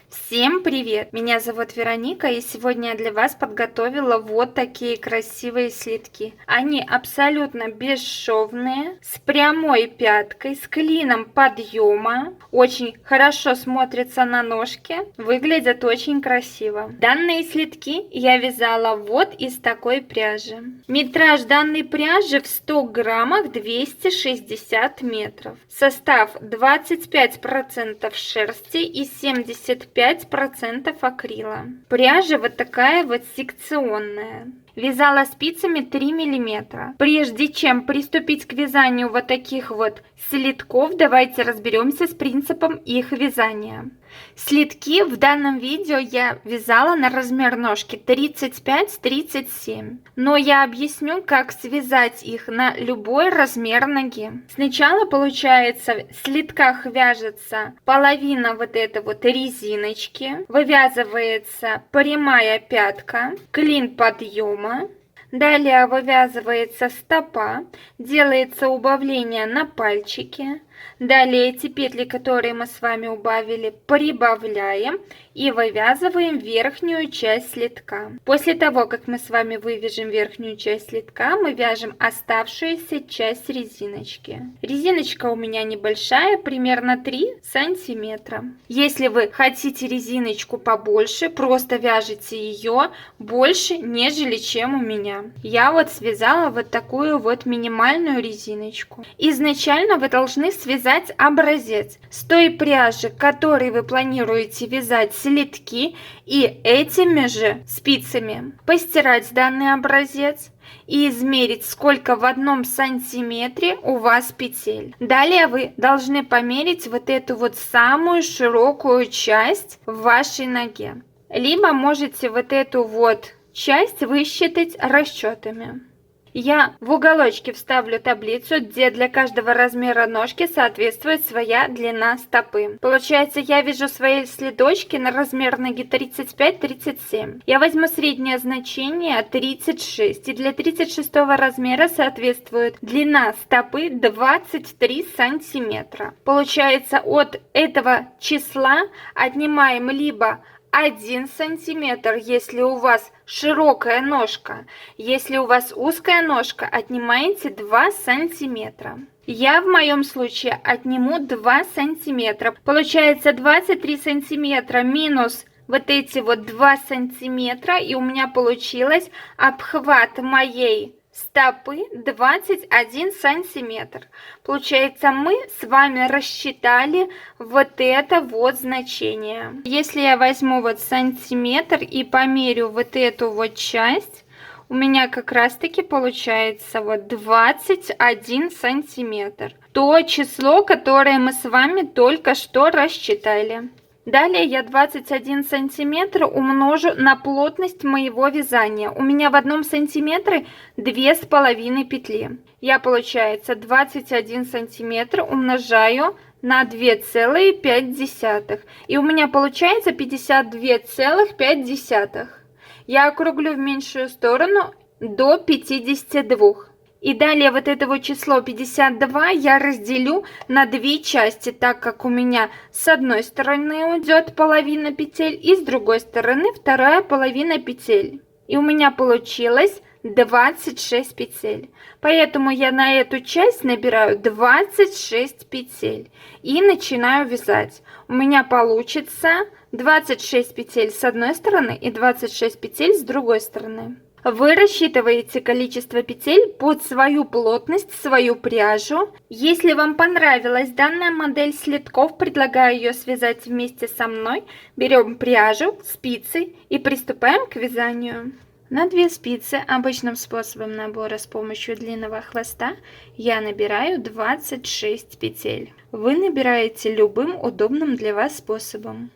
Всем привет! Меня зовут Вероника, и сегодня я для вас подготовила вот такие красивые слитки. Они абсолютно бесшовные, с прямой пяткой, с клином подъема. Очень хорошо смотрятся на ножке, выглядят очень красиво. Данные слитки я вязала вот из такой пряжи. Метраж данной пряжи в 100 граммах 260 метров. Состав 25% шерсти и 75% акрила. Пряжа вот такая вот секционная. Вязала спицами 3 миллиметра. Прежде чем приступить к вязанию вот таких вот слитков, давайте разберемся с принципом их вязания. Слитки в данном видео я вязала на размер ножки 35-37, но я объясню, как связать их на любой размер ноги. Сначала получается в слитках вяжется половина вот этой вот резиночки, вывязывается прямая пятка, клин подъема. Далее вывязывается стопа, делается убавление на пальчике. Далее эти петли, которые мы с вами убавили, прибавляем и вывязываем верхнюю часть слитка. После того, как мы с вами вывяжем верхнюю часть слитка, мы вяжем оставшуюся часть резиночки. Резиночка у меня небольшая, примерно 3 сантиметра. Если вы хотите резиночку побольше, просто вяжите ее больше, нежели чем у меня. Я вот связала вот такую вот минимальную резиночку. Изначально вы должны связать образец с той пряжи, которой вы планируете вязать слитки, и этими же спицами постирать данный образец и измерить, сколько в 1 сантиметре у вас петель. Далее вы должны померить вот эту вот самую широкую часть в вашей ноге. Либо можете вот эту вот часть высчитать расчетами. Я в уголочке вставлю таблицу, где для каждого размера ножки соответствует своя длина стопы. Получается, я вяжу свои следочки на размер ноги 35-37. Я возьму среднее значение 36. И для 36 размера соответствует длина стопы 23 сантиметра. Получается, от этого числа отнимаем либо 1 сантиметр, если у вас широкая ножка. Если у вас узкая ножка, отнимаете 2 сантиметра. Я в моем случае отниму 2 сантиметра. Получается 23 сантиметра минус вот эти вот 2 сантиметра. И у меня получилось обхват моей стопы 21 сантиметр. Получается, мы с вами рассчитали вот это вот значение. Если я возьму вот сантиметр и померю вот эту вот часть, у меня как раз таки получается вот 21 сантиметр. То число, которое мы с вами только что рассчитали. Далее я 21 сантиметр умножу на плотность моего вязания. У меня в 1 сантиметре 2,5 петли. Я, получается, 21 сантиметр умножаю на 2,5. И у меня получается 52,5. Я округлю в меньшую сторону до 52. И далее вот это вот число 52 я разделю на 2 части, так как у меня с одной стороны уйдет половина петель и с другой стороны вторая половина петель. И у меня получилось 26 петель. Поэтому я на эту часть набираю 26 петель и начинаю вязать. У меня получится 26 петель с одной стороны и 26 петель с другой стороны. Вы рассчитываете количество петель под свою плотность, свою пряжу. Если вам понравилась данная модель слитков, предлагаю ее связать вместе со мной. Берем пряжу, спицы и приступаем к вязанию. На 2 спицы обычным способом набора с помощью длинного хвоста я набираю 26 петель. Вы набираете любым удобным для вас способом.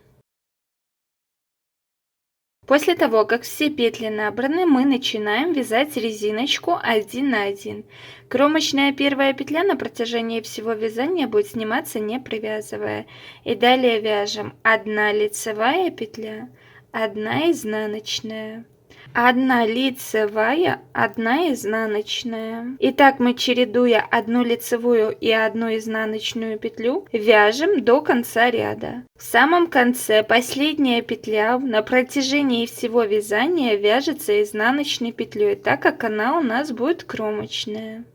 После того, как все петли набраны, мы начинаем вязать резиночку 1 на 1. Кромочная первая петля на протяжении всего вязания будет сниматься не провязывая. И далее вяжем 1 лицевая петля, 1 изнаночная, 1 лицевая, 1 изнаночная. Итак, мы, чередуя 1 лицевую и 1 изнаночную петлю, вяжем до конца ряда. В самом конце последняя петля на протяжении всего вязания вяжется изнаночной петлей, так как она у нас будет кромочная.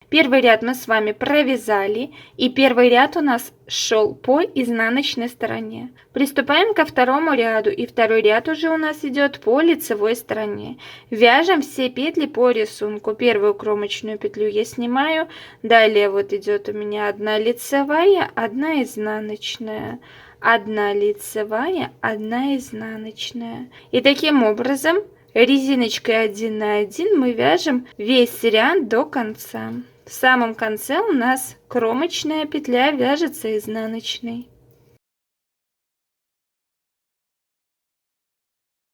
Первый ряд мы с вами провязали, и первый ряд у нас шел по изнаночной стороне. Приступаем ко второму ряду, и второй ряд уже у нас идет по лицевой стороне. Вяжем все петли по рисунку. Первую кромочную петлю я снимаю, далее вот идет у меня 1 лицевая, 1 изнаночная. 1 лицевая, 1 изнаночная. И таким образом резиночкой 1 на 1 мы вяжем весь ряд до конца. В самом конце у нас кромочная петля вяжется изнаночной.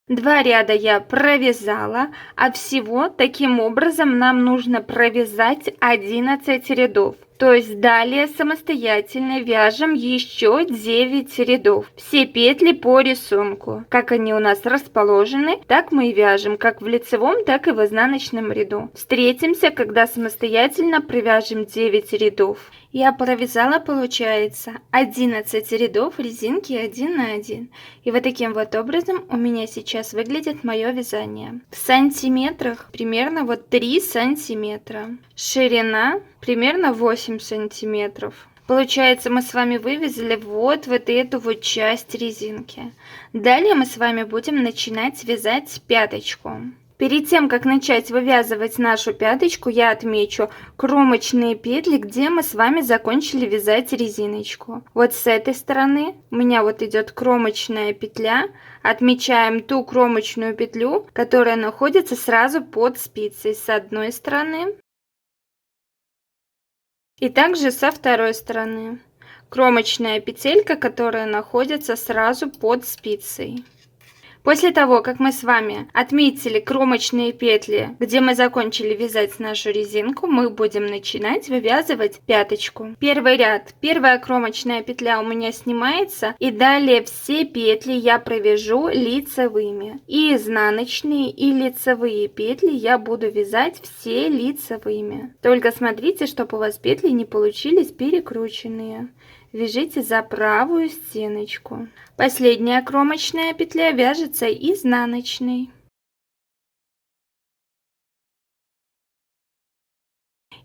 2 ряда я провязала, а всего таким образом нам нужно провязать 11 рядов. То есть далее самостоятельно вяжем еще 9 рядов. Все петли по рисунку. Как они у нас расположены, так мы и вяжем, как в лицевом, так и в изнаночном ряду. Встретимся, когда самостоятельно провяжем 9 рядов. Я провязала, получается, 11 рядов резинки 1 на 1. И вот таким вот образом у меня сейчас выглядит мое вязание. В сантиметрах примерно вот 3 сантиметра. Ширина примерно 8 сантиметров. Получается, мы с вами вывязали вот эту вот часть резинки. Далее мы с вами будем начинать вязать пяточку. Перед тем, как начать вывязывать нашу пяточку, я отмечу кромочные петли, где мы с вами закончили вязать резиночку. Вот с этой стороны у меня вот идет кромочная петля. Отмечаем ту кромочную петлю, которая находится сразу под спицей с одной стороны. И также со второй стороны. Кромочная петелька, которая находится сразу под спицей. После того, как мы с вами отметили кромочные петли, где мы закончили вязать нашу резинку, мы будем начинать вывязывать пяточку. Первый ряд, первая кромочная петля у меня снимается, и далее все петли я провяжу лицевыми. И изнаночные, и лицевые петли я буду вязать все лицевыми. Только смотрите, чтобы у вас петли не получились перекрученные. Вяжите за правую стеночку. Последняя кромочная петля вяжется изнаночной.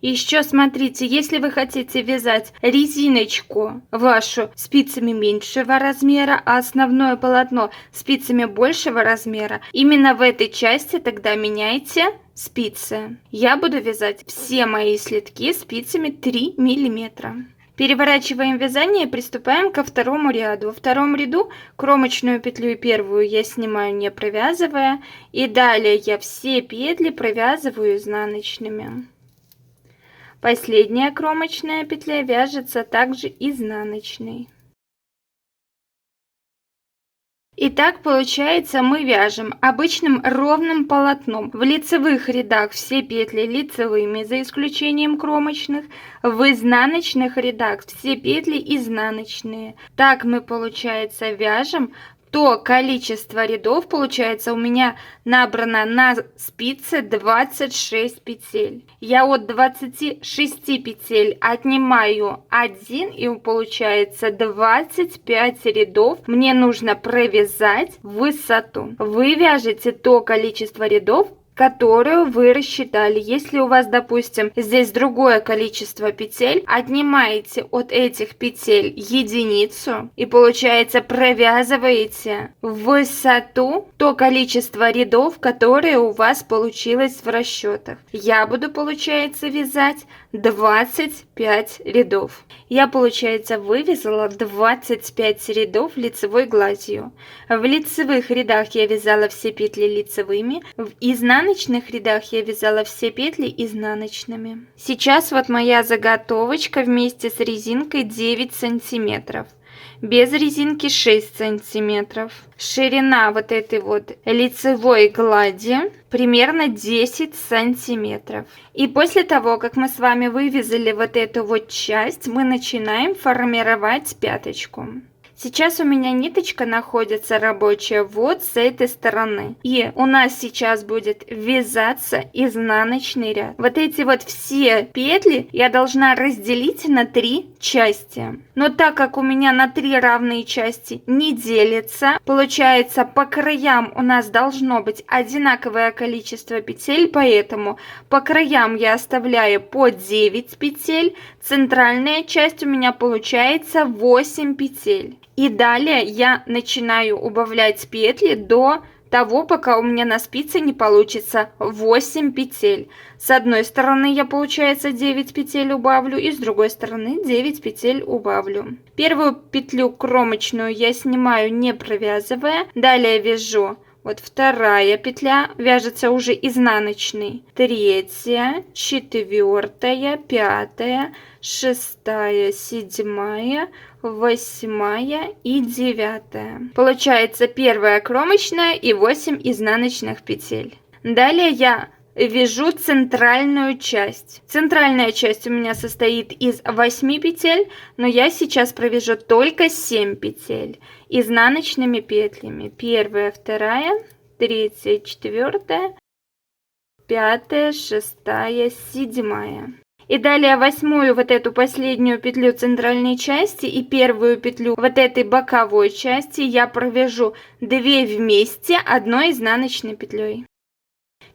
Еще смотрите, если вы хотите вязать резиночку вашу спицами меньшего размера, а основное полотно спицами большего размера, именно в этой части тогда меняйте спицы. Я буду вязать все мои слитки спицами 3 миллиметра. Переворачиваем вязание и приступаем ко второму ряду. Во втором ряду кромочную петлю первую я снимаю, не провязывая, и далее я все петли провязываю изнаночными. Последняя кромочная петля вяжется также изнаночной. Итак, получается, мы вяжем обычным ровным полотном. В лицевых рядах все петли лицевыми, за исключением кромочных. В изнаночных рядах все петли изнаночные. Так мы, получается, вяжем. То количество рядов, получается, у меня набрано на спице 26 петель. Я от 26 петель отнимаю 1, и получается 25 рядов мне нужно провязать в высоту. Вы вяжете то количество рядов, которую вы рассчитали. Если у вас, допустим, здесь другое количество петель, отнимаете от этих петель единицу и, получается, провязываете в высоту то количество рядов, которые у вас получилось в расчетах. Я буду, получается, вязать 25 рядов. Я, получается, вывязала 25 рядов лицевой гладью. В лицевых рядах я вязала все петли лицевыми, в изнаночных рядах я вязала все петли изнаночными. Сейчас вот моя заготовочка вместе с резинкой 9 сантиметров. Без резинки 6 сантиметров. Ширина вот этой вот лицевой глади примерно 10 сантиметров. И после того, как мы с вами вывязали вот эту вот часть, мы начинаем формировать пяточку. Сейчас у меня ниточка находится рабочая вот с этой стороны. И у нас сейчас будет вязаться изнаночный ряд. Вот эти вот все петли я должна разделить на 3 части. Но так как у меня на 3 равные части не делится, получается по краям у нас должно быть одинаковое количество петель, поэтому по краям я оставляю по 9 петель. Центральная часть у меня получается 8 петель. И далее я начинаю убавлять петли до того, пока у меня на спице не получится 8 петель. С одной стороны я, получается, 9 петель убавлю, и с другой стороны 9 петель убавлю. Первую петлю кромочную я снимаю, не провязывая. Далее вяжу. Вот вторая петля вяжется уже изнаночной. Третья, четвертая, пятая, шестая, седьмая, 8 и 9. Получается первая кромочная и 8 изнаночных петель. Далее я вяжу центральную часть. Центральная часть у меня состоит из 8 петель, но я сейчас провяжу только 7 петель изнаночными петлями. Первая, вторая, третья, четвертая, пятая, шестая, седьмая. И далее 8-ю вот эту последнюю петлю центральной части и первую петлю вот этой боковой части я провяжу 2 вместе одной изнаночной петлей.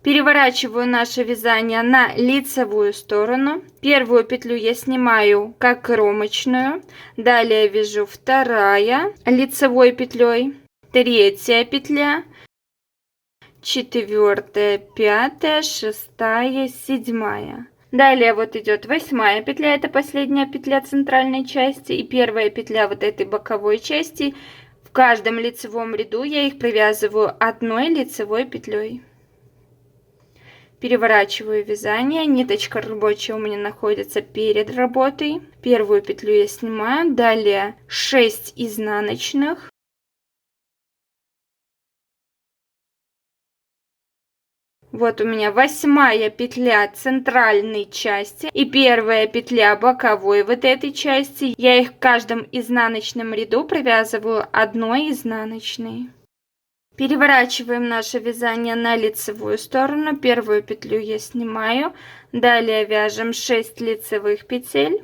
Переворачиваю наше вязание на лицевую сторону. Первую петлю я снимаю как кромочную. Далее вяжу вторая лицевой петлей, третья петля, четвертая, пятая, шестая, седьмая. Далее вот идет 8 петля, это последняя петля центральной части, и первая петля вот этой боковой части. В каждом лицевом ряду я их провязываю одной лицевой петлей. Переворачиваю вязание, ниточка рабочая у меня находится перед работой. Первую петлю я снимаю, далее 6 изнаночных. Вот у меня 8 петля центральной части и первая петля боковой вот этой части. Я их в каждом изнаночном ряду провязываю одной изнаночной. Переворачиваем наше вязание на лицевую сторону. Первую петлю я снимаю. Далее вяжем 6 лицевых петель.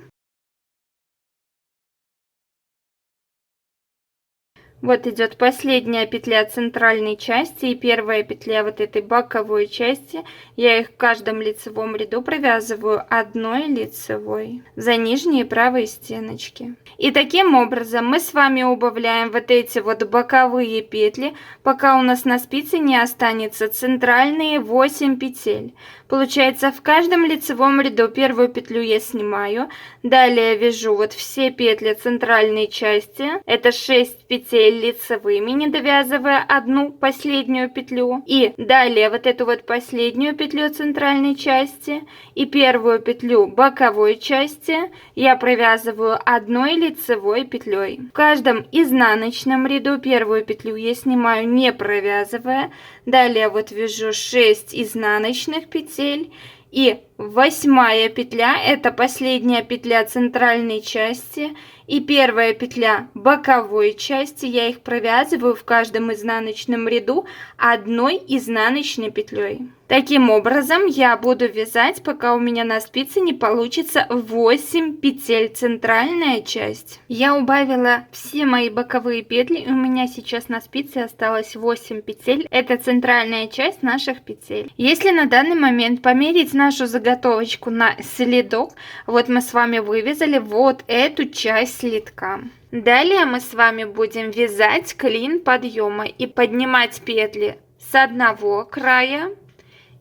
Вот идет последняя петля центральной части и первая петля вот этой боковой части. Я их в каждом лицевом ряду провязываю одной лицевой за нижние правые стеночки. И таким образом мы с вами убавляем вот эти вот боковые петли, пока у нас на спице не останется центральные 8 петель. Получается, в каждом лицевом ряду первую петлю я снимаю, далее вяжу вот все петли центральной части, это 6 петель лицевыми, не довязывая одну последнюю петлю, и далее вот эту вот последнюю петлю центральной части и первую петлю боковой части я провязываю одной лицевой петлей. В каждом изнаночном ряду первую петлю я снимаю, не провязывая, далее вот вяжу 6 изнаночных петель. И 8 петля, это последняя петля центральной части и первая петля боковой части, я их провязываю в каждом изнаночном ряду одной изнаночной петлей. Таким образом я буду вязать, пока у меня на спице не получится 8 петель центральная часть. Я убавила все мои боковые петли, и у меня сейчас на спице осталось 8 петель. Это центральная часть наших петель. Если на данный момент померить нашу заготовочку на следок, вот мы с вами вывязали вот эту часть следка. Далее мы с вами будем вязать клин подъема и поднимать петли с одного края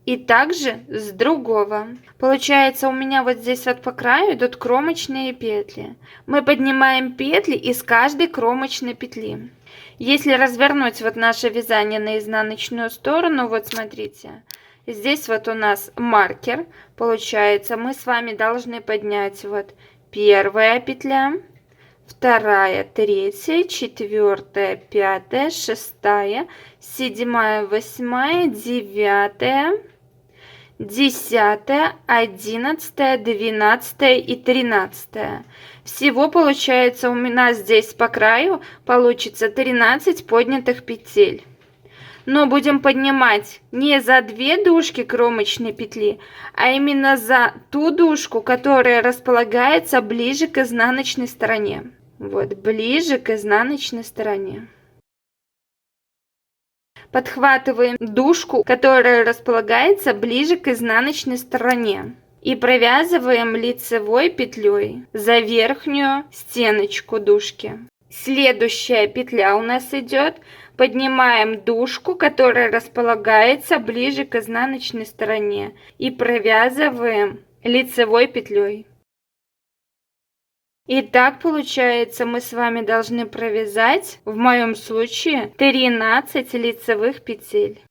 и также с другого. Получается, у меня вот здесь вот по краю идут кромочные петли. Мы поднимаем петли из каждой кромочной петли. Если развернуть вот наше вязание на изнаночную сторону, вот смотрите, здесь вот у нас маркер. Получается, мы с вами должны поднять вот первая петля, вторая, третья, четвертая, пятая, шестая, седьмая, 8, 9, 10, 11, 12 и 13. Всего получается у нас здесь по краю получится 13 поднятых петель. Но будем поднимать не за 2 дужки кромочной петли, а именно за ту дужку, которая располагается ближе к изнаночной стороне. Вот, ближе к изнаночной стороне. Подхватываем дужку, которая располагается ближе к изнаночной стороне. И провязываем лицевой петлей за верхнюю стеночку дужки. Следующая петля у нас идет. Поднимаем дужку, которая располагается ближе к изнаночной стороне. И провязываем лицевой петлей. И так получается, мы с вами должны провязать, в моем случае, 13 лицевых петель.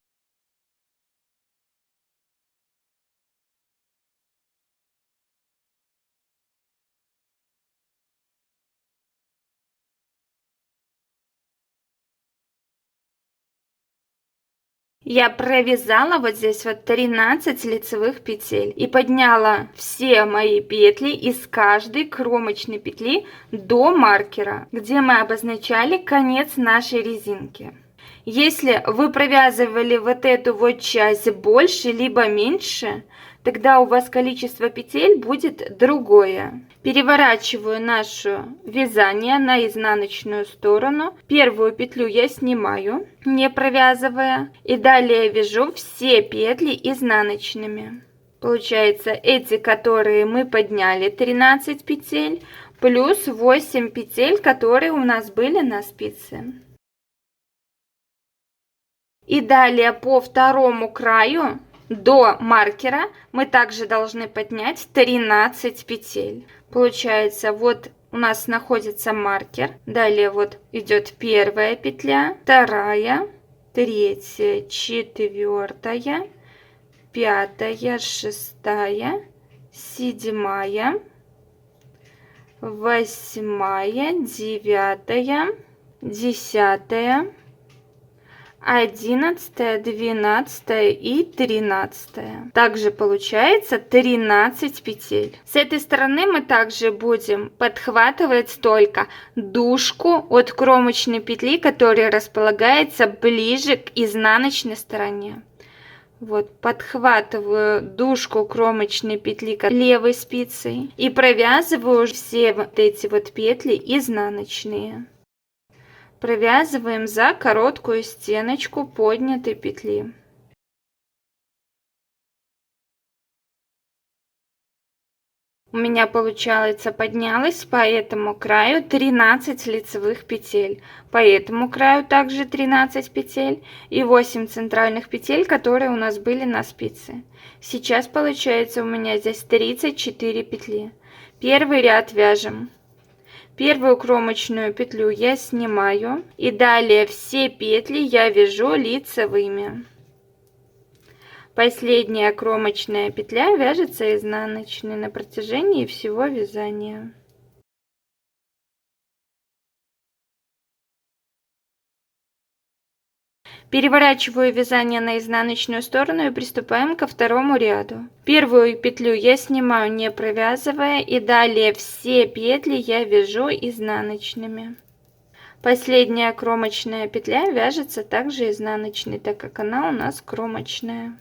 Я провязала вот здесь вот 13 лицевых петель и подняла все мои петли из каждой кромочной петли до маркера, где мы обозначали конец нашей резинки. Если вы провязывали вот эту вот часть больше либо меньше, тогда у вас количество петель будет другое. Переворачиваю наше вязание на изнаночную сторону. Первую петлю я снимаю, не провязывая, и далее вяжу все петли изнаночными. Получается, эти, которые мы подняли, 13 петель, плюс 8 петель, которые у нас были на спице. И далее по второму краю до маркера мы также должны поднять 13 петель. Получается, вот у нас находится маркер. Далее вот идет первая петля, вторая, третья, четвертая, пятая, шестая, седьмая, восьмая, девятая, 10, 11, 12 и 13. Также получается 13 петель. С этой стороны мы также будем подхватывать только дужку от кромочной петли, которая располагается ближе к изнаночной стороне. Вот, подхватываю дужку кромочной петли левой спицей и провязываю все вот эти вот петли изнаночные. Провязываем за короткую стеночку поднятой петли. У меня получается поднялось по этому краю 13 лицевых петель, по этому краю также 13 петель и 8 центральных петель, которые у нас были на спице. Сейчас получается у меня здесь 34 петли. Первый ряд вяжем. Первую кромочную петлю я снимаю, и далее все петли я вяжу лицевыми. Последняя кромочная петля вяжется изнаночной на протяжении всего вязания. Переворачиваю вязание на изнаночную сторону и приступаем ко второму ряду. Первую петлю я снимаю, не провязывая, и далее все петли я вяжу изнаночными. Последняя кромочная петля вяжется также изнаночной, так как она у нас кромочная.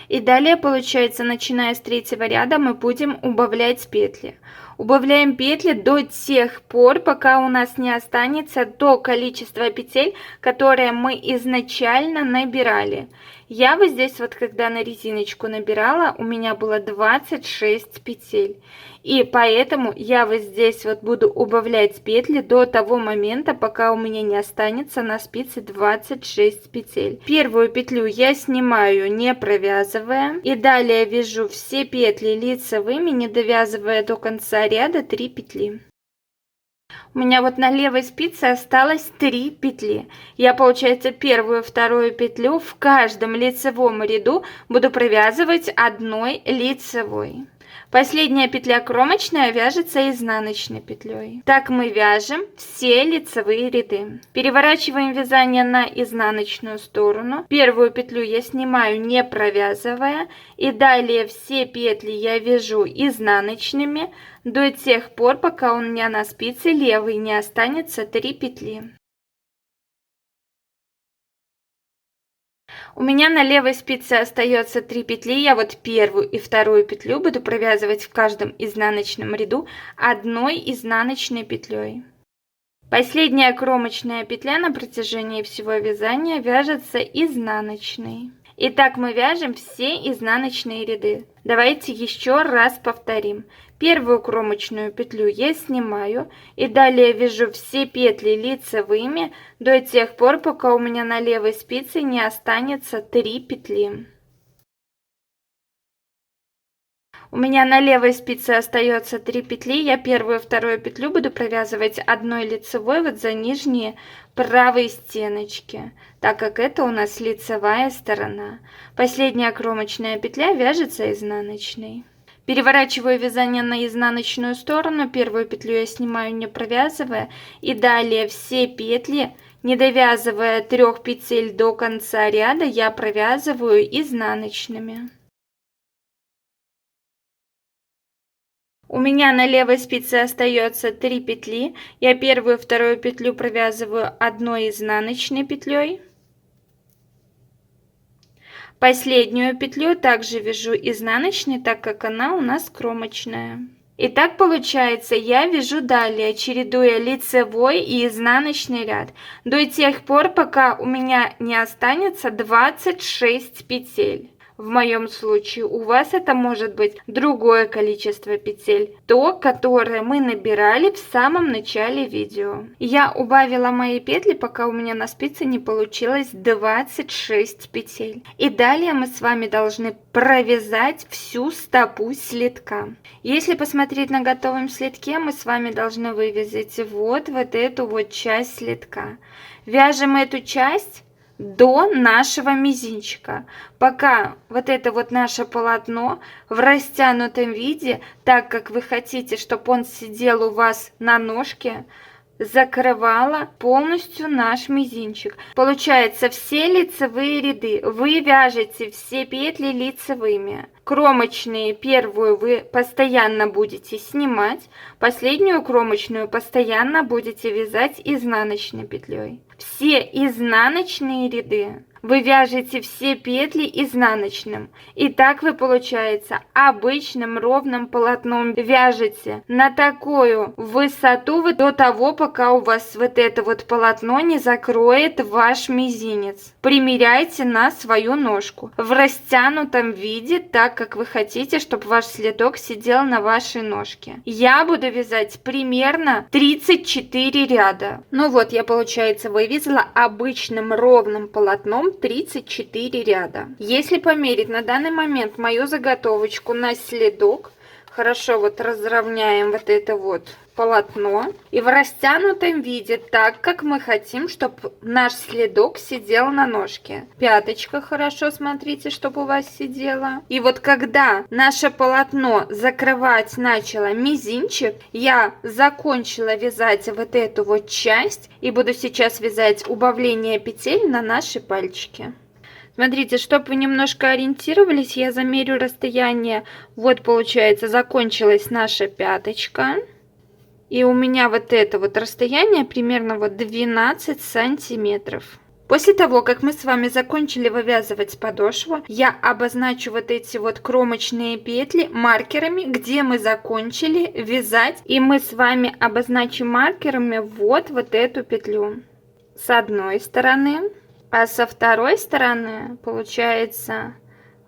И далее получается, начиная с третьего ряда, мы будем убавлять петли. Убавляем петли до тех пор, пока у нас не останется то количество петель, которое мы изначально набирали. Я вот здесь вот, когда на резиночку набирала, у меня было 26 петель. И поэтому я вот здесь вот буду убавлять петли до того момента, пока у меня не останется на спице 26 петель. Первую петлю я снимаю, не провязывая. И далее вяжу все петли лицевыми, не довязывая до конца ряда 3 петли. У меня вот на левой спице осталось 3 петли. Я, получается, первую, вторую петлю в каждом лицевом ряду буду провязывать одной лицевой. Последняя петля кромочная вяжется изнаночной петлей. Так мы вяжем все лицевые ряды. Переворачиваем вязание на изнаночную сторону. Первую петлю я снимаю, не провязывая, и далее все петли я вяжу изнаночными до тех пор, пока у меня на спице левой не останется 3 петли. У меня на левой спице остается 3 петли. Я вот первую и вторую петлю буду провязывать в каждом изнаночном ряду одной изнаночной петлей. Последняя кромочная петля на протяжении всего вязания вяжется изнаночной. Итак, мы вяжем все изнаночные ряды. Давайте еще раз повторим. Первую кромочную петлю я снимаю и далее вяжу все петли лицевыми до тех пор, пока у меня на левой спице не останется 3 петли. У меня на левой спице остается 3 петли. Я первую и вторую петлю буду провязывать одной лицевой вот за нижние правые стеночки, так как это у нас лицевая сторона. Последняя кромочная петля вяжется изнаночной. Переворачиваю вязание на изнаночную сторону. Первую петлю я снимаю, не провязывая, и далее все петли, не довязывая 3 петель до конца ряда, я провязываю изнаночными. У меня на левой спице остается 3 петли. Я первую и вторую петлю провязываю одной изнаночной петлей. Последнюю петлю также вяжу изнаночной, так как она у нас кромочная. И так получается, я вяжу далее, чередуя лицевой и изнаночный ряд, до тех пор, пока у меня не останется 26 петель. В моем случае у вас это может быть другое количество петель, то, которое мы набирали в самом начале видео. Я убавила мои петли, пока у меня на спице не получилось 26 петель. И далее мы с вами должны провязать всю стопу слитка. Если посмотреть на готовом слитке, мы с вами должны вывязать вот эту вот часть слитка. Вяжем эту часть до нашего мизинчика, пока вот это вот наше полотно в растянутом виде, так как вы хотите, чтобы он сидел у вас на ножке, закрывала полностью наш мизинчик. Получается, все лицевые ряды вы вяжете все петли лицевыми. Кромочные первую вы постоянно будете снимать, последнюю кромочную постоянно будете вязать изнаночной петлей. Все изнаночные ряды вы вяжете все петли изнаночным. И так вы, получается, обычным ровным полотном вяжете на такую высоту до того, пока у вас вот это вот полотно не закроет ваш мизинец. Примеряйте на свою ножку в растянутом виде, так как вы хотите, чтобы ваш следок сидел на вашей ножке. Я буду вязать примерно 34 ряда. Ну вот, я, получается, вывязала обычным ровным полотном 34 ряда. Если померить на данный момент мою заготовочку на следок, хорошо вот разровняем вот это вот полотно и в растянутом виде, так как мы хотим, чтобы наш следок сидел на ножке. Пяточка хорошо, смотрите, чтобы у вас сидела. И вот когда наше полотно закрывать начало мизинчик, я закончила вязать вот эту вот часть и буду сейчас вязать убавление петель на наши пальчики. Смотрите, чтобы вы немножко ориентировались, я замерю расстояние. Вот, получается, закончилась наша пяточка. И у меня вот это вот расстояние примерно вот 12 сантиметров. После того, как мы с вами закончили вывязывать подошву, я обозначу вот эти вот кромочные петли маркерами, где мы закончили вязать. И мы с вами обозначим маркерами вот эту петлю с одной стороны. А со второй стороны получается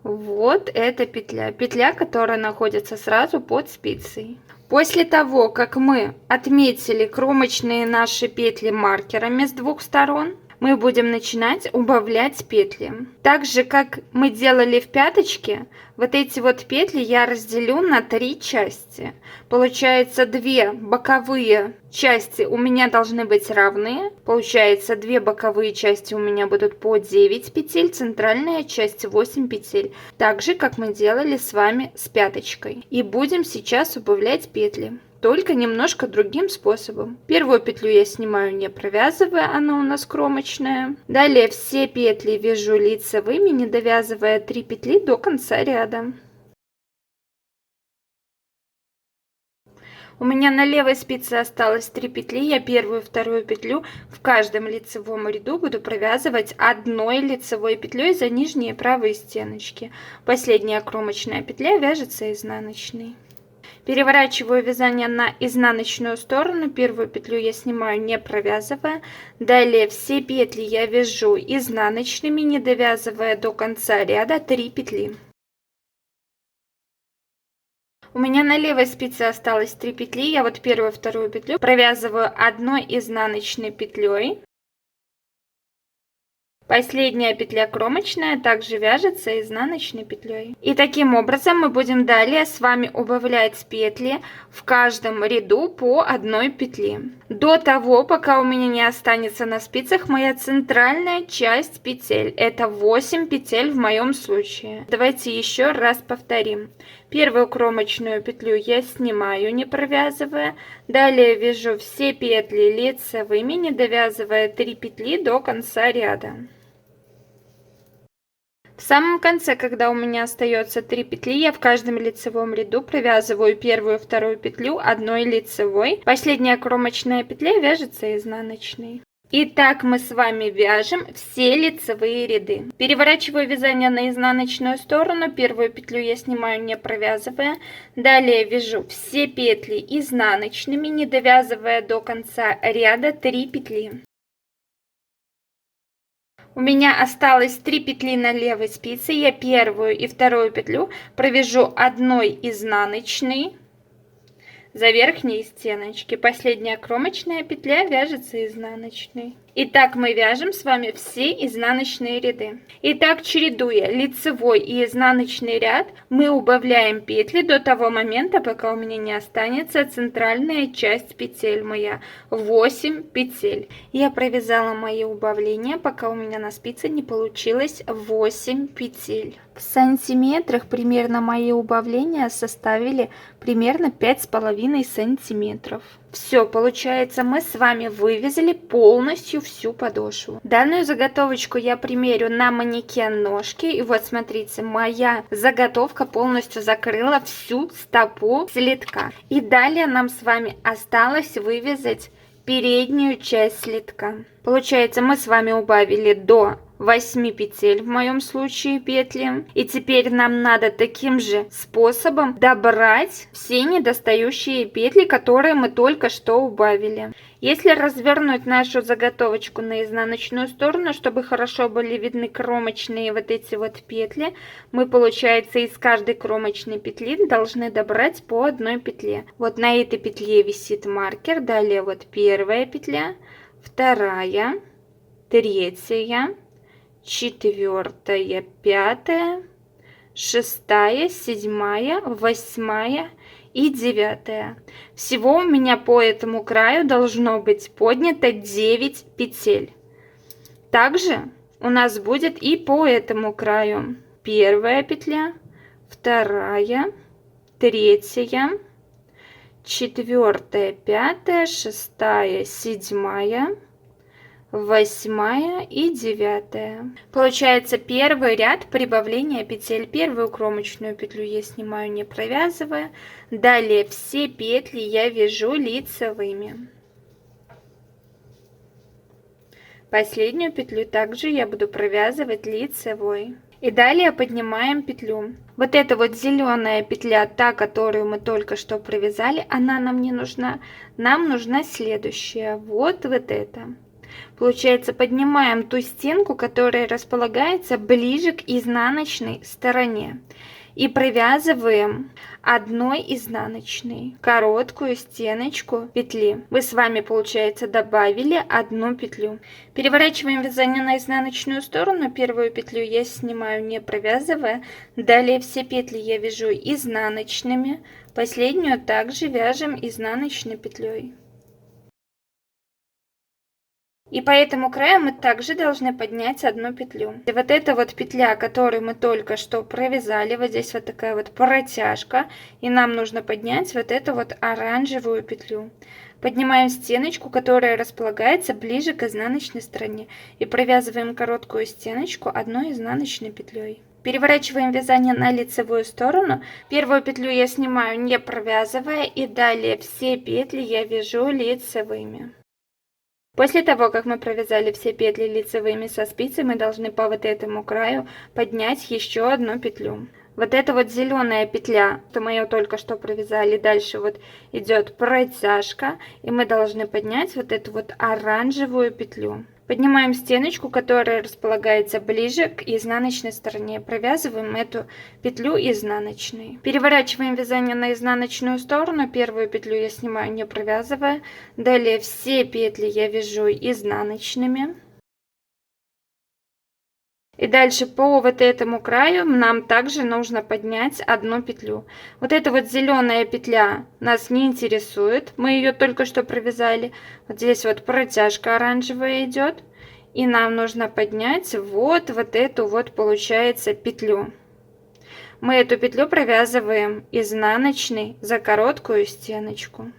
вот эта петля. Петля, которая находится сразу под спицей. После того, как мы отметили кромочные наши петли маркерами с двух сторон, мы будем начинать убавлять петли. Так же, как мы делали в пяточке, вот эти вот петли я разделю на 3 части. Получается, 2 боковые части у меня должны быть равные. Получается, 2 боковые части у меня будут по 9 петель, центральная часть 8 петель. Так же, как мы делали с вами с пяточкой. И будем сейчас убавлять петли. Только немножко другим способом. Первую петлю я снимаю, не провязывая, она у нас кромочная. Далее все петли вяжу лицевыми, не довязывая 3 петли до конца ряда. У меня на левой спице осталось 3 петли, я первую и вторую петлю в каждом лицевом ряду буду провязывать одной лицевой петлей за нижние правые стеночки. Последняя кромочная петля вяжется изнаночной. Переворачиваю вязание на изнаночную сторону, первую петлю я снимаю, не провязывая. Далее все петли я вяжу изнаночными, не довязывая до конца ряда 3 петли. У меня на левой спице осталось 3 петли, я вот первую и вторую петлю провязываю одной изнаночной петлей. Последняя петля кромочная также вяжется изнаночной петлей. И таким образом мы будем далее с вами убавлять петли в каждом ряду по одной петле. До того, пока у меня не останется на спицах моя центральная часть петель. Это 8 петель в моем случае. Давайте еще раз повторим. Первую кромочную петлю я снимаю, не провязывая. Далее вяжу все петли лицевыми, не довязывая 3 петли до конца ряда. В самом конце, когда у меня остается 3 петли, я в каждом лицевом ряду провязываю первую и вторую петлю одной лицевой. Последняя кромочная петля вяжется изнаночной. Итак, мы с вами вяжем все лицевые ряды. Переворачиваю вязание на изнаночную сторону. Первую петлю я снимаю, не провязывая. Далее вяжу все петли изнаночными, не довязывая до конца ряда 3 петли. У меня осталось 3 петли на левой спице. Я первую и вторую петлю провяжу одной изнаночной за верхние стеночки. Последняя кромочная петля вяжется изнаночной. Итак, мы вяжем с вами все изнаночные ряды. Итак, чередуя лицевой и изнаночный ряд, мы убавляем петли до того момента, пока у меня не останется центральная часть петель моя. 8 петель. Я провязала мои убавления, пока у меня на спице не получилось 8 петель. В сантиметрах примерно мои убавления составили примерно 5,5 сантиметров. Все, получается, мы с вами вывязали полностью всю подошву. Данную заготовочку я примерю на манекен ножки. И вот смотрите, моя заготовка полностью закрыла всю стопу слитка. И далее нам с вами осталось вывязать переднюю часть слитка. Получается, мы с вами убавили до 8 петель в моем случае петли. И теперь нам надо таким же способом добрать все недостающие петли, которые мы только что убавили. Если развернуть нашу заготовочку на изнаночную сторону, чтобы хорошо были видны кромочные вот эти вот петли, мы, получается, из каждой кромочной петли должны добрать по одной петле. Вот на этой петле висит маркер, далее вот первая петля, вторая, третья, четвертая, пятая, шестая, седьмая, восьмая и 9. Всего у меня по этому краю должно быть поднято 9 петель. Также у нас будет и по этому краю. Первая петля, вторая, третья, четвертая, пятая, шестая, седьмая, 8 и 9. Получается, первый ряд прибавления петель. Первую кромочную петлю я снимаю, не провязывая. Далее все петли я вяжу лицевыми. Последнюю петлю также я буду провязывать лицевой. И далее поднимаем петлю. Вот эта вот зеленая петля, та, которую мы только что провязали, она нам не нужна. Нам нужна следующая. Вот эта. Получается, поднимаем ту стенку, которая располагается ближе к изнаночной стороне. и провязываем одной изнаночной короткую стеночку петли. Вы с вами, получается, добавили одну петлю. Переворачиваем вязание на изнаночную сторону. Первую петлю я снимаю, не провязывая. Далее все петли я вяжу изнаночными. Последнюю также вяжем изнаночной петлей. И по этому краю мы также должны поднять одну петлю. И вот эта вот петля, которую мы только что провязали, вот здесь вот такая вот протяжка, и нам нужно поднять вот эту вот оранжевую петлю. Поднимаем стеночку, которая располагается ближе к изнаночной стороне, и провязываем короткую стеночку одной изнаночной петлей. Переворачиваем вязание на лицевую сторону. Первую петлю я снимаю, не провязывая, и далее все петли я вяжу лицевыми. После того, как мы провязали все петли лицевыми со спицы, мы должны по вот этому краю поднять еще одну петлю. Вот эта вот зеленая петля, то мы ее только что провязали, дальше вот идет протяжка, и мы должны поднять вот эту вот оранжевую петлю. Поднимаем стеночку, которая располагается ближе к изнаночной стороне. Провязываем эту петлю изнаночной. Переворачиваем вязание на изнаночную сторону. Первую петлю я снимаю, не провязывая. Далее все петли я вяжу изнаночными. И дальше по вот этому краю нам также нужно поднять одну петлю. Вот эта вот зеленая петля нас не интересует, мы ее только что провязали. Вот здесь вот протяжка оранжевая идет, и нам нужно поднять вот эту вот, получается, петлю. Мы эту петлю провязываем изнаночной за короткую стеночку.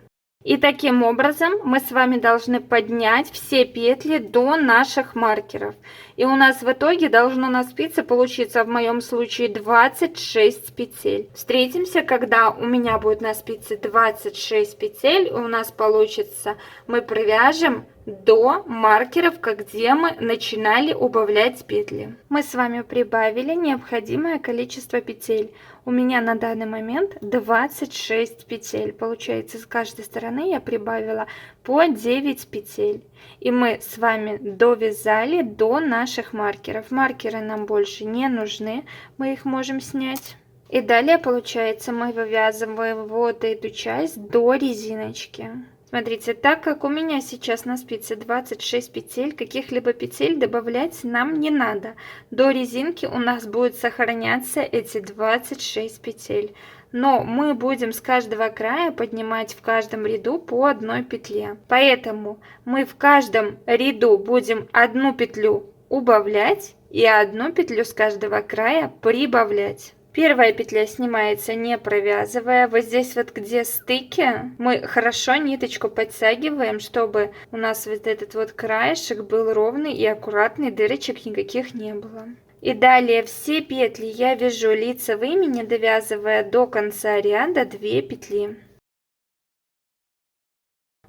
И таким образом мы с вами должны поднять все петли до наших маркеров. И у нас в итоге должно на спице получиться в моем случае 26 петель. Встретимся, когда у меня будет на спице 26 петель. У нас получится, мы провяжем до маркеров, где мы начинали убавлять петли. Мы с вами прибавили необходимое количество петель. У меня на данный момент 26 петель. Получается, с каждой стороны я прибавила по 9 петель. И мы с вами довязали до наших маркеров. Маркеры нам больше не нужны, мы их можем снять. И далее, получается, мы вывязываем вот эту часть до резиночки. Смотрите, так как у меня сейчас на спице 26 петель, каких-либо петель добавлять нам не надо. До резинки у нас будет сохраняться эти 26 петель. Но мы будем с каждого края поднимать в каждом ряду по одной петле. Поэтому мы в каждом ряду будем одну петлю убавлять и одну петлю с каждого края прибавлять. Первая петля снимается, не провязывая. Вот здесь вот, где стыки, мы хорошо ниточку подтягиваем, чтобы у нас вот этот вот краешек был ровный и аккуратный, дырочек никаких не было. И далее все петли я вяжу лицевыми, не довязывая до конца ряда 2 петли.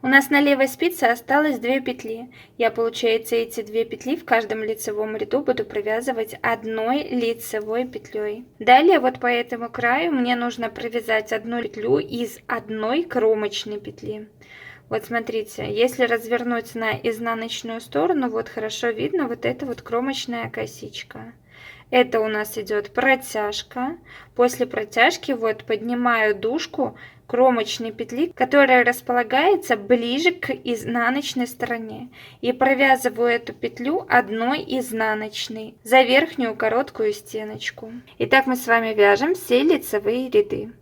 У нас на левой спице осталось 2 петли. Я, получается, эти 2 петли в каждом лицевом ряду буду провязывать одной лицевой петлей. Далее вот по этому краю мне нужно провязать одну петлю из одной кромочной петли. Вот смотрите, если развернуть на изнаночную сторону, вот хорошо видно вот эта вот кромочная косичка. Это у нас идет протяжка. После протяжки вот поднимаю дужку кромочной петли, которая располагается ближе к изнаночной стороне, и провязываю эту петлю одной изнаночной за верхнюю короткую стеночку. Итак, мы с вами вяжем все лицевые ряды.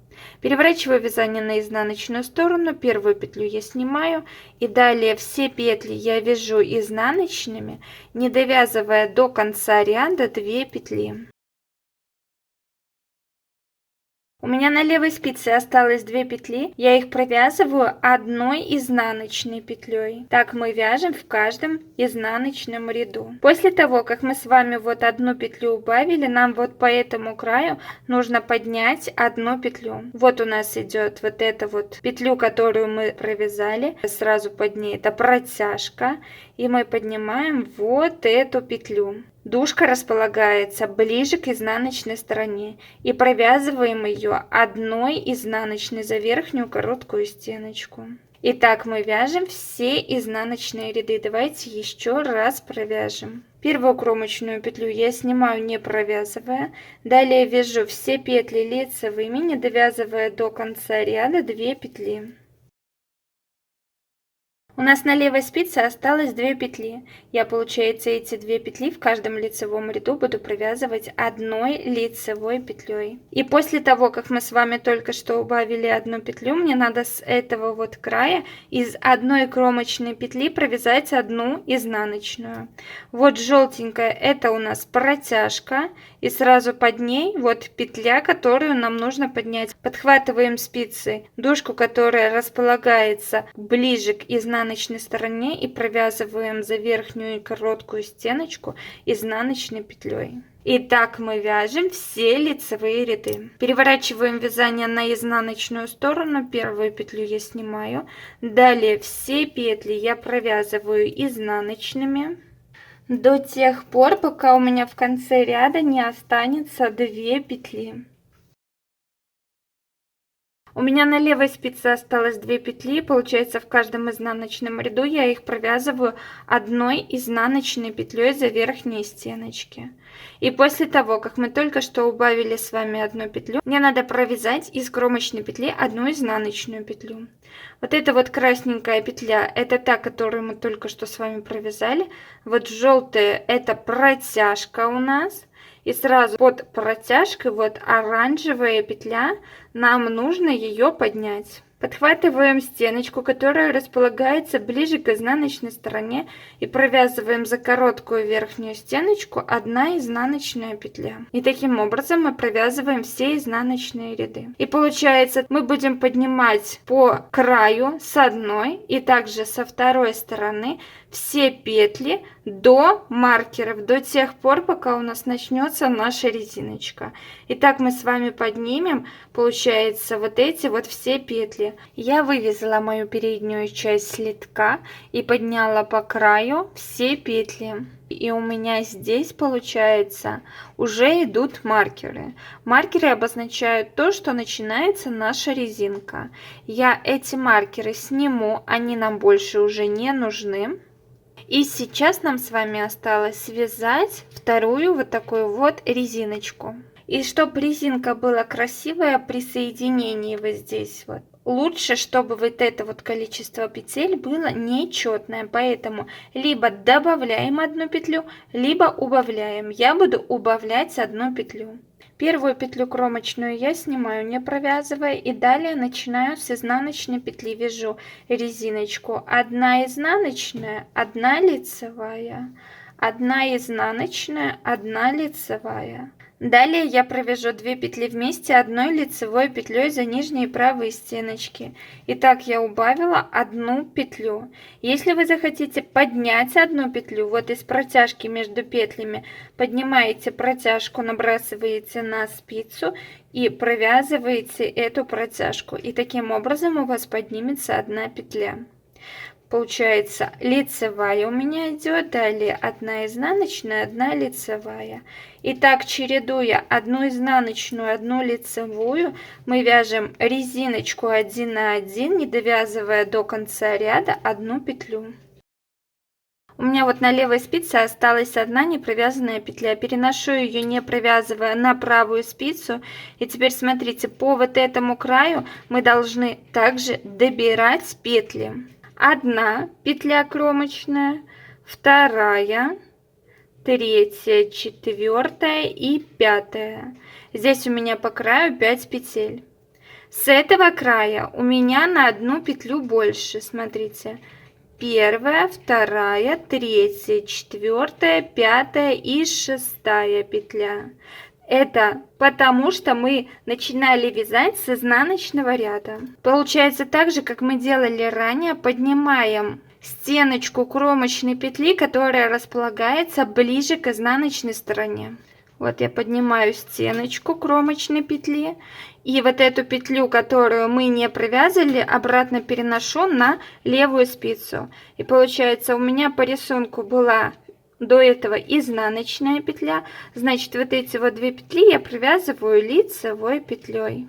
Переворачиваю вязание на изнаночную сторону, первую петлю я снимаю, и далее все петли я вяжу изнаночными, не довязывая до конца ряда 2 петли. У меня на левой спице осталось 2 петли, я их провязываю одной изнаночной петлей. Так мы вяжем в каждом изнаночном ряду. После того, как мы с вами вот одну петлю убавили, нам вот по этому краю нужно поднять одну петлю. Вот у нас идет вот эта вот петлю, которую мы провязали, сразу под ней это протяжка, и мы поднимаем вот эту петлю. Дужка располагается ближе к изнаночной стороне, и провязываем ее одной изнаночной за верхнюю короткую стеночку. Итак, мы вяжем все изнаночные ряды. Давайте еще раз провяжем. Первую кромочную петлю я снимаю, не провязывая. Далее вяжу все петли лицевыми, не довязывая до конца ряда 2 петли. У нас на левой спице осталось 2 петли. Я, получается, эти 2 петли в каждом лицевом ряду буду провязывать одной лицевой петлей. И после того, как мы с вами только что убавили одну петлю, мне надо с этого вот края из одной кромочной петли провязать одну изнаночную. Вот желтенькая, это у нас протяжка, и сразу под ней вот петля, которую нам нужно поднять. Подхватываем спицы, дужку, которая располагается ближе к изнаночной стороне, и провязываем за верхнюю короткую стеночку изнаночной петлей. И так мы вяжем все лицевые ряды. Переворачиваем вязание на изнаночную сторону. Первую петлю я снимаю. Далее все петли я провязываю изнаночными до тех пор, пока у меня в конце ряда не останется 2 петли. У меня на левой спице осталось 2 петли, получается, в каждом изнаночном ряду я их провязываю одной изнаночной петлей за верхние стеночки. И после того, как мы только что убавили с вами одну петлю, мне надо провязать из кромочной петли одну изнаночную петлю. Вот эта вот красненькая петля, это та, которую мы только что с вами провязали. Вот желтая, это протяжка у нас. И сразу под протяжкой вот оранжевая петля, нам нужно ее поднять. Подхватываем стеночку, которая располагается ближе к изнаночной стороне, и провязываем за короткую верхнюю стеночку одна изнаночная петля. И таким образом мы провязываем все изнаночные ряды. И получается, мы будем поднимать по краю с одной и также со второй стороны все петли до маркеров, до тех пор, пока у нас начнется наша резиночка. И так мы с вами поднимем, получается, вот эти вот все петли. Я вывязала мою переднюю часть слитка и подняла по краю все петли. И у меня здесь, получается, уже идут маркеры. Маркеры обозначают то, что начинается наша резинка. Я эти маркеры сниму, они нам больше уже не нужны. И сейчас нам с вами осталось связать вторую вот такую вот резиночку. И чтобы резинка была красивая при соединении вот здесь вот, лучше, чтобы вот это вот количество петель было нечетное, поэтому либо добавляем одну петлю, либо убавляем. Я буду убавлять одну петлю. Первую петлю кромочную я снимаю, не провязывая, и далее начинаю с изнаночной петли, вяжу резиночку, одна изнаночная, одна лицевая, одна изнаночная, одна лицевая. Далее я провяжу 2 петли вместе одной лицевой петлей за нижние правые стеночки. Итак, я убавила одну петлю. Если вы захотите поднять одну петлю, вот из протяжки между петлями, поднимаете протяжку, набрасываете на спицу и провязываете эту протяжку. И таким образом у вас поднимется одна петля. Получается, лицевая у меня идет, далее одна изнаночная, одна лицевая. И так, чередуя одну изнаночную, одну лицевую, мы вяжем резиночку 1 на 1, не довязывая до конца ряда одну петлю. У меня вот на левой спице осталась одна не провязанная петля. Переношу ее, не провязывая, на правую спицу. И теперь смотрите, по вот этому краю мы должны также добирать петли. Одна петля кромочная, вторая, третья, четвертая и пятая. Здесь у меня по краю 5 петель. С этого края у меня на одну петлю больше, смотрите. Первая, вторая, третья, четвертая, пятая и шестая петля. Это потому, что мы начинали вязать с изнаночного ряда. Получается так же, как мы делали ранее, поднимаем стеночку кромочной петли, которая располагается ближе к изнаночной стороне. Вот я поднимаю стеночку кромочной петли, и вот эту петлю, которую мы не провязали, обратно переношу на левую спицу. И получается, у меня по рисунку была до этого изнаночная петля, значит, вот эти вот 2 петли я провязываю лицевой петлей.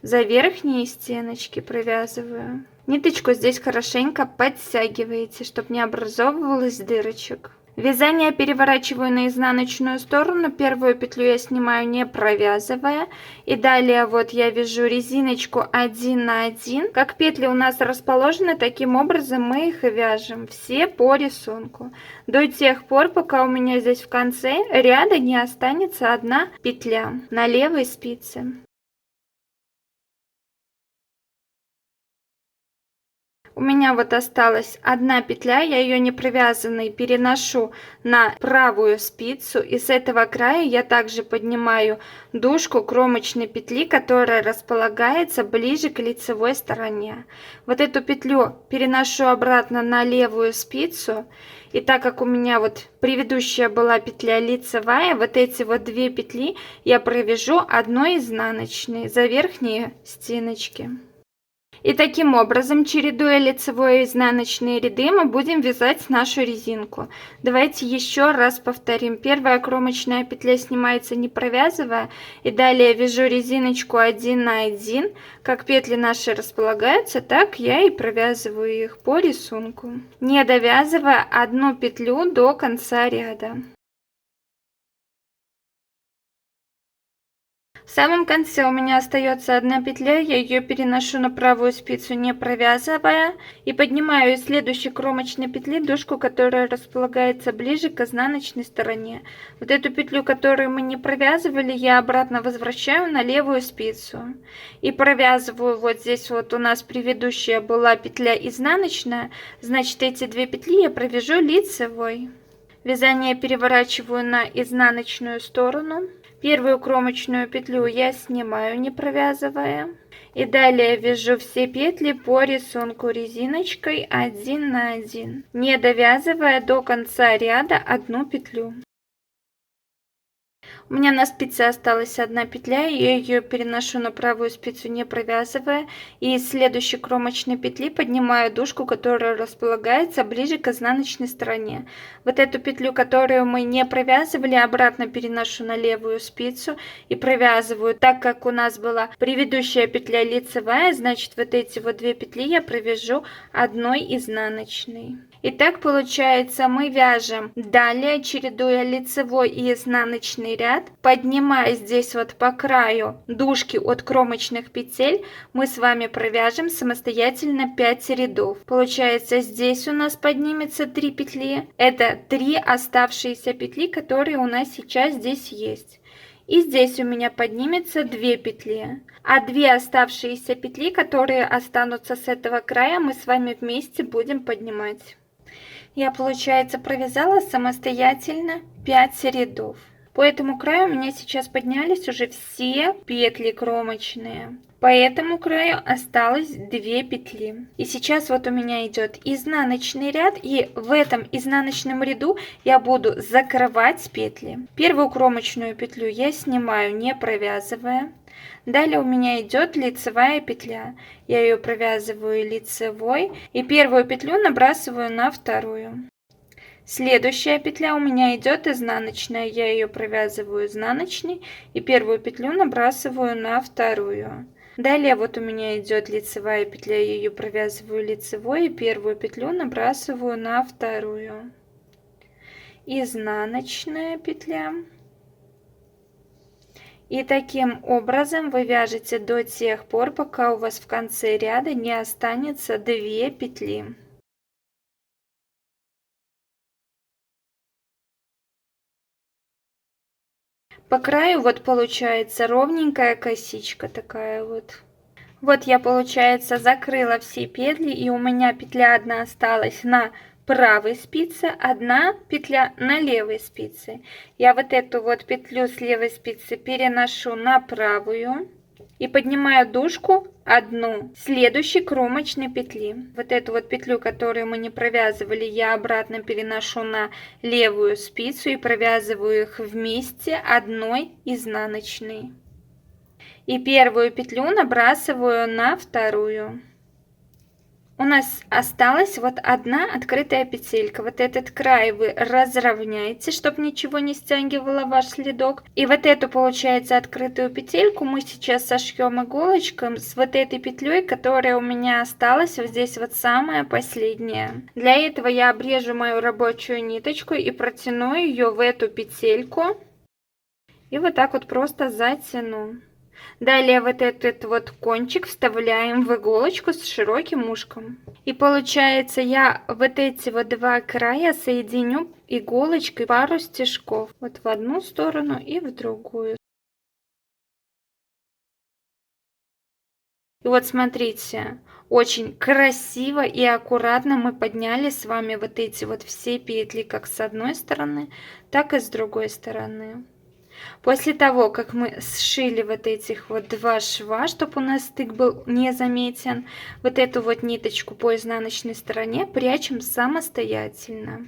За верхние стеночки провязываю. Ниточку здесь хорошенько подтягиваете, чтобы не образовывалось дырочек. Вязание переворачиваю на изнаночную сторону, первую петлю я снимаю не провязывая, и далее вот я вяжу резиночку 1 на 1. Как петли у нас расположены, таким образом мы их и вяжем все по рисунку до тех пор, пока у меня здесь в конце ряда не останется одна петля на левой спице. У меня вот осталась одна петля, я ее не провязанной переношу на правую спицу, и с этого края я также поднимаю дужку кромочной петли, которая располагается ближе к лицевой стороне. Вот эту петлю переношу обратно на левую спицу, и так как у меня вот предыдущая была петля лицевая, вот эти вот две петли я провяжу одной изнаночной за верхние стеночки. И таким образом, чередуя лицевые и изнаночные ряды, мы будем вязать нашу резинку. Давайте еще раз повторим. Первая кромочная петля снимается не провязывая, и далее вяжу резиночку 1 на 1. Как петли наши располагаются, так я и провязываю их по рисунку, не довязывая одну петлю до конца ряда. В самом конце у меня остается одна петля, я ее переношу на правую спицу, не провязывая, и поднимаю из следующей кромочной петли дужку, которая располагается ближе к изнаночной стороне. Вот эту петлю, которую мы не провязывали, я обратно возвращаю на левую спицу и провязываю. Вот здесь вот у нас предыдущая была петля изнаночная, значит эти две петли я провяжу лицевой. Вязание переворачиваю на изнаночную сторону. Первую кромочную петлю я снимаю, не провязывая, и далее вяжу все петли по рисунку резиночкой 1 на 1, не довязывая до конца ряда одну петлю. У меня на спице осталась одна петля, я ее переношу на правую спицу, не провязывая, и из следующей кромочной петли поднимаю дужку, которая располагается ближе к изнаночной стороне. Вот эту петлю, которую мы не провязывали, обратно переношу на левую спицу и провязываю. Так как у нас была предыдущая петля лицевая, значит вот эти вот две петли я провяжу одной изнаночной. И так получается, мы вяжем далее, чередуя лицевой и изнаночный ряд, поднимая здесь вот по краю дужки от кромочных петель, мы с вами провяжем самостоятельно 5 рядов. Получается, здесь у нас поднимется 3 петли, это 3 оставшиеся петли, которые у нас сейчас здесь есть. И здесь у меня поднимется 2 петли. А 2 оставшиеся петли, которые останутся с этого края, мы с вами вместе будем поднимать. Я, получается, провязала самостоятельно 5 рядов. По этому краю у меня сейчас поднялись уже все петли кромочные. По этому краю осталось 2 петли. И сейчас вот у меня идет изнаночный ряд, и в этом изнаночном ряду я буду закрывать петли. Первую кромочную петлю я снимаю, не провязывая. Далее у меня идет лицевая петля. Я ее провязываю лицевой и первую петлю набрасываю на вторую. Следующая петля у меня идет изнаночная. Я ее провязываю изнаночной и первую петлю набрасываю на вторую. Далее вот у меня идет лицевая петля, я ее провязываю лицевой и первую петлю набрасываю на вторую. Изнаночная петля. И таким образом вы вяжете до тех пор, пока у вас в конце ряда не останется 2 петли. По краю вот получается ровненькая косичка такая вот. Вот я, получается, закрыла все петли, и у меня петля одна осталась на правой спице, одна петля на левой спице. Я вот эту вот петлю с левой спицы переношу на правую и поднимаю дужку одну следующей кромочной петли. Вот эту вот петлю, которую мы не провязывали, я обратно переношу на левую спицу и провязываю их вместе одной изнаночной. И первую петлю набрасываю на вторую. У нас осталась вот одна открытая петелька. Вот этот край вы разровняете, чтобы ничего не стягивало ваш следок. И вот эту, получается, открытую петельку мы сейчас сошьем иголочкой с вот этой петлей, которая у меня осталась вот здесь вот самая последняя. Для этого я обрежу мою рабочую ниточку и протяну ее в эту петельку. И вот так вот просто затяну. Далее вот этот вот кончик вставляем в иголочку с широким ушком. И получается, я вот эти вот два края соединю иголочкой пару стежков. Вот в одну сторону и в другую. И вот смотрите, очень красиво и аккуратно мы подняли с вами вот эти вот все петли, как с одной стороны, так и с другой стороны. После того, как мы сшили вот этих вот два шва, чтобы у нас стык был незаметен, вот эту вот ниточку по изнаночной стороне прячем самостоятельно.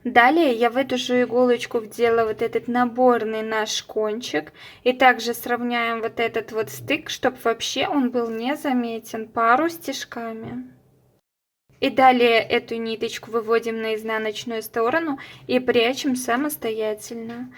Далее я в эту же иголочку вдела вот этот наборный наш кончик. И также сравняем вот этот вот стык, чтобы вообще он был незаметен, пару стежками. И далее эту ниточку выводим на изнаночную сторону и прячем самостоятельно.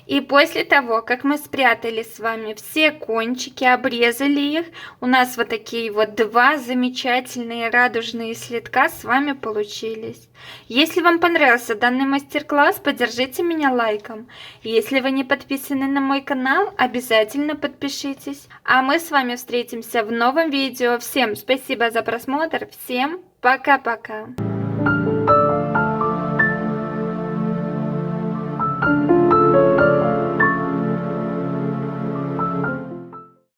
И после того, как мы спрятали с вами все кончики, обрезали их, у нас вот такие вот два замечательные радужные следка с вами получились. Если вам понравился данный мастер-класс, поддержите меня лайком. Если вы не подписаны на мой канал, обязательно подпишитесь. А мы с вами встретимся в новом видео. Всем спасибо за просмотр, всем пока-пока.